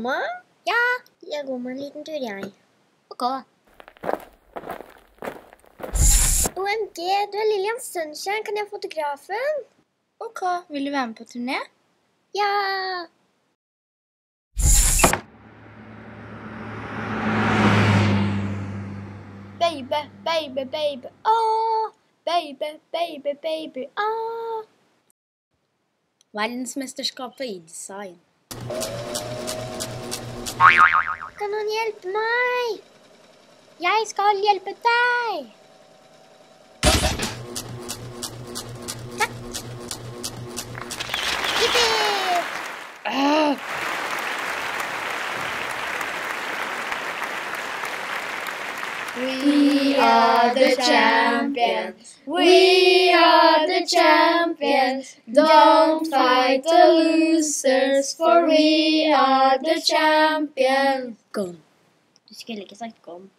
mamma? Ja, Jeg går med en liten tur, jeg. ok. OMG, du er Lillian Sunshine. Kan jeg ha fotografen? Ok, vil du være med på turné? Ja! Baby, baby, baby, åh! Baby, baby, baby, åh! Verdensmesterskapet i design. Kan noen hjelpe meg? Jeg skal hjelpe deg! We are the champions. We are the champions. Don't fight the losers, for we are the champions. Gone. Du skulle ikke sagt gone.